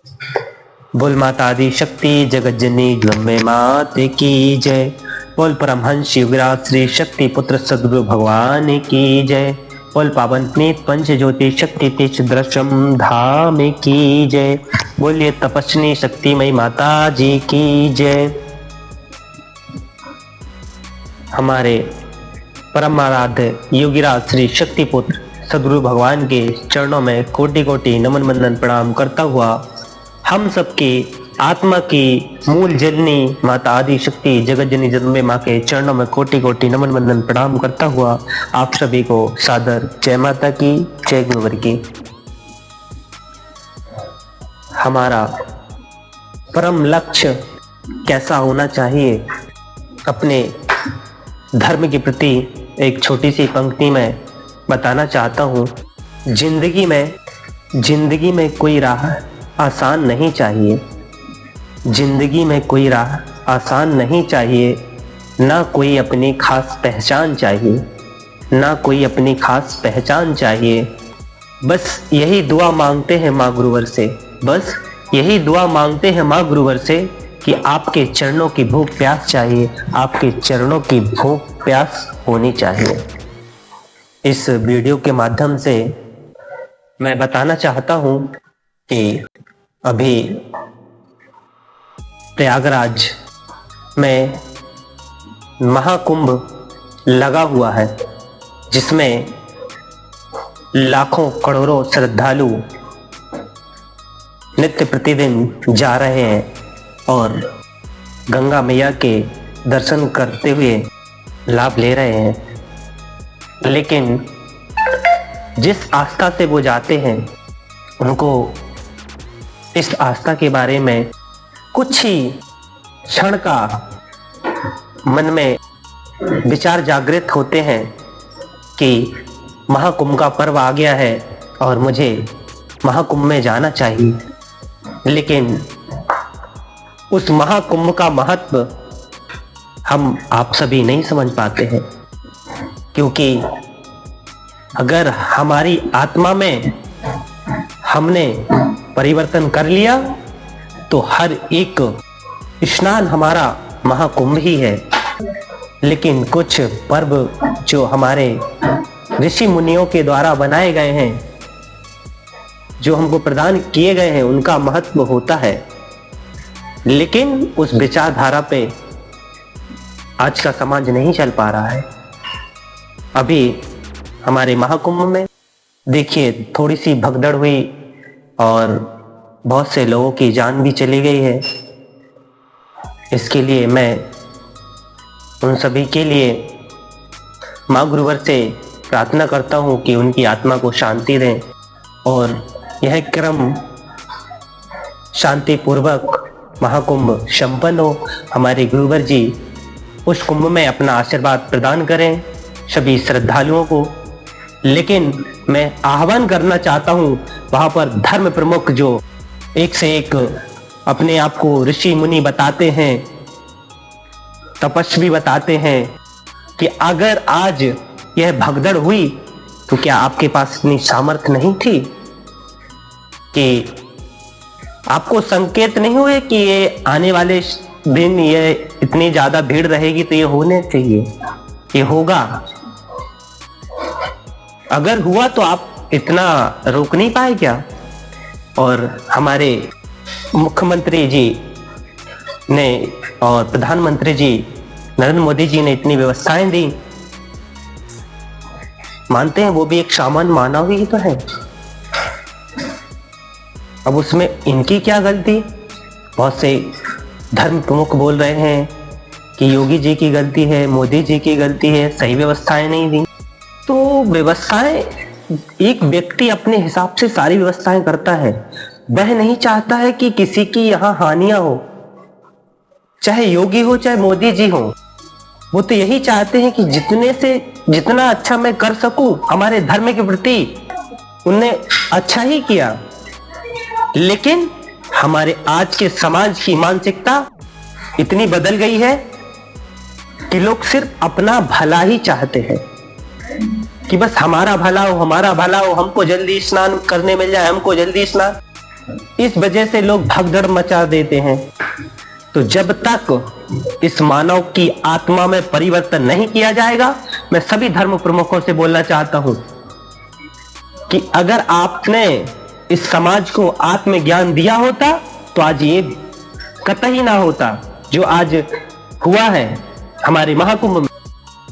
बोल माता आदि शक्ति जगत जननी जगदम्बे मात की जय। बोल परमहंस युगराज श्री शक्ति पुत्र सद्गुरु भगवान की जय। बोल पावन पुनीत पंच ज्योति शक्ति तीर्थ दृश्यम धाम की जय। बोलिए तपस्विनी शक्तिमयी माता जी की जय। हमारे परम आराध्य योगीराज श्री शक्ति पुत्र सद्गुरु भगवान के चरणों में कोटि कोटि नमन वंदन प्रणाम करता हुआ हम सबकी आत्मा की मूल जननी माता आदि शक्ति जगत जननी जगदम्बे माँ के चरणों में कोटि कोटि नमन वंदन प्रणाम करता हुआ आप सभी को सादर जय माता की, जय गुरुवर की। हमारा परम लक्ष्य कैसा होना चाहिए, अपने धर्म के प्रति एक छोटी सी पंक्ति में बताना चाहता हूँ। जिंदगी में कोई राह आसान नहीं चाहिए। जिंदगी में कोई राह आसान नहीं चाहिए। ना कोई अपनी खास पहचान चाहिए, ना कोई अपनी खास पहचान चाहिए। बस यही दुआ मांगते हैं माँ गुरुवर से, बस यही दुआ मांगते हैं माँ गुरुवर से कि आपके चरणों की भूख प्यास चाहिए, आपके चरणों की भूख प्यास होनी चाहिए। इस वीडियो के माध्यम से मैं बताना चाहता हूँ कि अभी प्रयागराज में महाकुंभ लगा हुआ है, जिसमें लाखों करोड़ों श्रद्धालु नित्य प्रतिदिन जा रहे हैं और गंगा मैया के दर्शन करते हुए लाभ ले रहे हैं। लेकिन जिस आस्था से वो जाते हैं, उनको इस आस्था के बारे में कुछ ही क्षण का मन में विचार जागृत होते हैं कि महाकुंभ का पर्व आ गया है और मुझे महाकुंभ में जाना चाहिए। लेकिन उस महाकुंभ का महत्व हम आप सभी नहीं समझ पाते हैं, क्योंकि अगर हमारी आत्मा में हमने परिवर्तन कर लिया तो हर एक स्नान हमारा महाकुंभ ही है। लेकिन कुछ पर्व जो हमारे ऋषि मुनियों के द्वारा बनाए गए हैं, जो हमको प्रदान किए गए हैं, उनका महत्व होता है। लेकिन उस विचारधारा पे आज का समाज नहीं चल पा रहा है। अभी हमारे महाकुंभ में देखिए थोड़ी सी भगदड़ हुई और बहुत से लोगों की जान भी चली गई है। इसके लिए मैं उन सभी के लिए माँ गुरुवर से प्रार्थना करता हूँ कि उनकी आत्मा को शांति दें और यह क्रम शांतिपूर्वक महाकुंभ संपन्न हो। हमारे गुरुवर जी उस कुंभ में अपना आशीर्वाद प्रदान करें सभी श्रद्धालुओं को। लेकिन मैं आह्वान करना चाहता हूँ वहाँ पर धर्म प्रमुख जो एक से एक अपने आप को ऋषि मुनि बताते हैं, तपस्वी बताते हैं, कि अगर आज यह भगदड़ हुई तो क्या आपके पास इतनी सामर्थ्य नहीं थी कि आपको संकेत नहीं हुए कि ये आने वाले दिन ये इतनी ज्यादा भीड़ रहेगी तो ये होने चाहिए, ये होगा। अगर हुआ तो आप इतना रोक नहीं पाए क्या? और हमारे मुख्यमंत्री जी ने और प्रधानमंत्री जी नरेंद्र मोदी जी ने इतनी व्यवस्थाएं दी, मानते हैं वो भी एक सामान्य मानव ही तो है। अब उसमें इनकी क्या गलती? बहुत से धर्म प्रमुख बोल रहे हैं कि योगी जी की गलती है, मोदी जी की गलती है, सही व्यवस्थाएं नहीं दी। तो व्यवस्थाएं, एक व्यक्ति अपने हिसाब से सारी व्यवस्थाएं करता है। वह नहीं चाहता है कि किसी की यहाँ हानियां हो, चाहे योगी हो चाहे मोदी जी हो। वो तो यही चाहते हैं कि जितने से जितना अच्छा मैं कर सकूं हमारे धर्म के प्रति, उनने अच्छा ही किया। लेकिन हमारे आज के समाज की मानसिकता इतनी बदल गई है कि लोग सिर्फ अपना भला ही चाहते हैं, कि बस हमारा भला हो, हमारा भला हो, हमको जल्दी स्नान करने मिल जाए, हमको जल्दी स्नान। इस वजह से लोग भगदड़ मचा देते हैं। तो जब तक इस मानव की आत्मा में परिवर्तन नहीं किया जाएगा, मैं सभी धर्म प्रमुखों से बोलना चाहता हूं कि अगर आपने इस समाज को आत्मज्ञान दिया होता तो आज ये कतई ना होता जो आज हुआ है हमारे महाकुंभ में।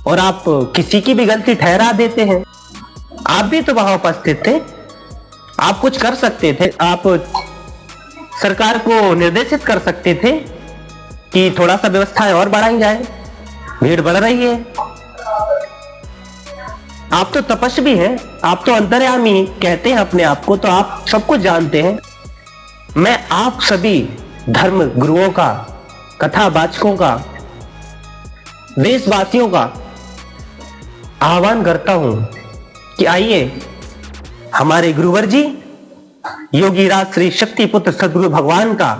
और आप किसी की भी गलती ठहरा देते हैं। आप भी तो वहां उपस्थित थे, आप कुछ कर सकते थे, आप सरकार को निर्देशित कर सकते थे कि थोड़ा सा व्यवस्थाएं और बढ़ाई जाए, भीड़ बढ़ रही है। आप तो तपस्वी हैं, आप तो अंतर्यामी कहते हैं अपने आप को, तो आप सब कुछ जानते हैं। मैं आप सभी धर्म गुरुओं का, कथावाचकों का, देशवासियों का आह्वान करता हूं कि आइए हमारे गुरुवर जी योगी राज श्री शक्ति पुत्र सदगुरु भगवान का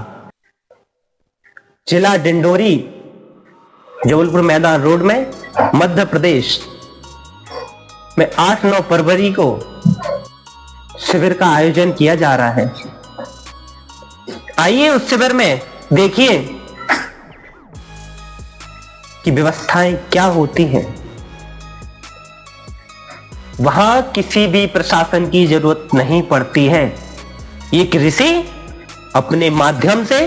जिला डिंडोरी, जबलपुर मैदान रोड में, मध्य प्रदेश में 8-9 फरवरी को शिविर का आयोजन किया जा रहा है। आइए उस शिविर में देखिए कि व्यवस्थाएं क्या होती हैं। वहां किसी भी प्रशासन की जरूरत नहीं पड़ती है। एक ऋषि अपने माध्यम से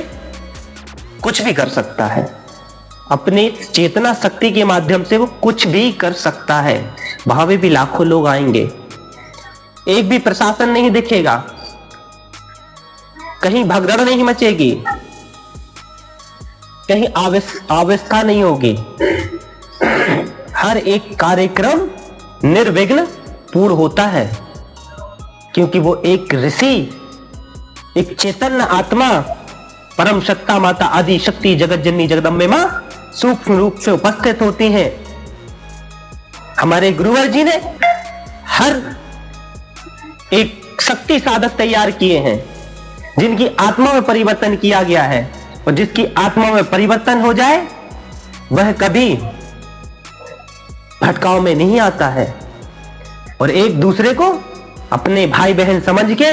कुछ भी कर सकता है, अपनी चेतना शक्ति के माध्यम से वो कुछ भी कर सकता है। वहां भी लाखों लोग आएंगे, एक भी प्रशासन नहीं दिखेगा, कहीं भगदड़ नहीं मचेगी, कहीं अव्यवस्था नहीं होगी। हर एक कार्यक्रम निर्विघ्न पूर्ण होता है, क्योंकि वो एक ऋषि, एक चैतन्य आत्मा, परम सत्ता माता आदि शक्ति जगत जननी जगदम्बे मां सूक्ष्म रूप से उपस्थित होती हैं। हमारे गुरुवर जी ने हर एक शक्ति साधक तैयार किए हैं, जिनकी आत्मा में परिवर्तन किया गया है। और जिसकी आत्मा में परिवर्तन हो जाए वह कभी भटकाव में नहीं आता है, और एक दूसरे को अपने भाई बहन समझ के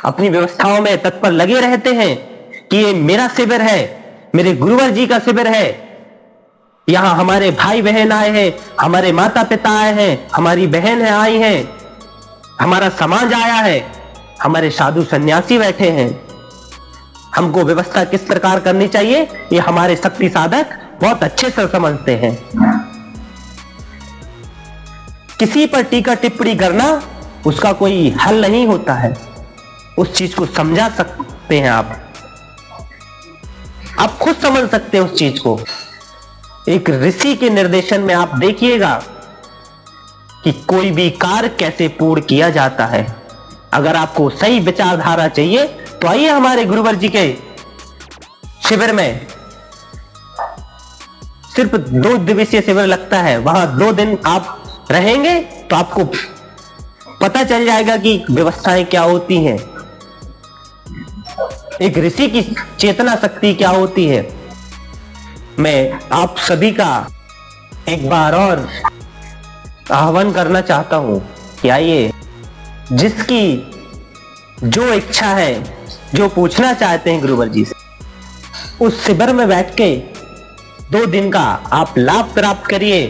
अपनी व्यवस्थाओं में तत्पर लगे रहते हैं कि ये मेरा शिविर है, मेरे गुरुवर जी का शिविर है, यहां हमारे भाई बहन आए हैं, हमारे माता पिता आए हैं, हमारी बहन आई हैं, हमारा समाज आया है, हमारे साधु सन्यासी बैठे हैं। हमको व्यवस्था किस प्रकार करनी चाहिए ये हमारे शक्ति साधक बहुत अच्छे से समझते हैं। किसी पर टीका टिप्पणी करना उसका कोई हल नहीं होता है, उस चीज को समझा सकते हैं आप खुद समझ सकते हैं उस चीज को। एक ऋषि के निर्देशन में आप देखिएगा कि कोई भी कार्य कैसे पूर्ण किया जाता है। अगर आपको सही विचारधारा चाहिए तो आइए हमारे गुरुवर जी के शिविर में। सिर्फ 2 दिवसीय शिविर लगता है, वहां 2 दिन आप रहेंगे तो आपको पता चल जाएगा कि व्यवस्थाएं क्या होती हैं, एक ऋषि की चेतना शक्ति क्या होती है। मैं आप सभी का एक बार और आह्वान करना चाहता हूं कि आइए, जिसकी जो इच्छा है, जो पूछना चाहते हैं गुरुवर जी से, उस शिविर में बैठ के 2 दिन का आप लाभ प्राप्त करिए।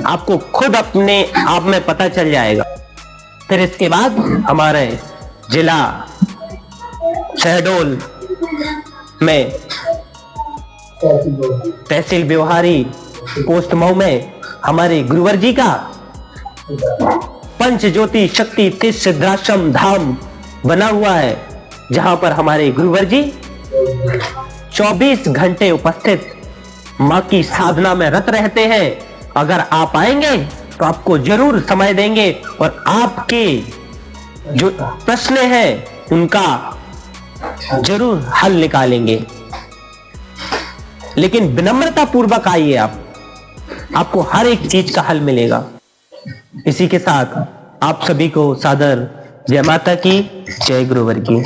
आपको खुद अपने आप में पता चल जाएगा। फिर इसके बाद हमारे जिला शहडोल में तहसील व्यवहारी पोस्ट मऊ में हमारे गुरुवर जी का पंच ज्योति शक्ति तीर्थ सिद्धाश्रम धाम बना हुआ है, जहां पर हमारे गुरुवर जी 24 घंटे उपस्थित मां की साधना में रत रहते हैं। अगर आप आएंगे तो आपको जरूर समय देंगे और आपके जो प्रश्न हैं उनका जरूर हल निकालेंगे। लेकिन विनम्रता पूर्वक आइए, आपको हर एक चीज का हल मिलेगा। इसी के साथ आप सभी को सादर जय माता की, जय गुरुवर की।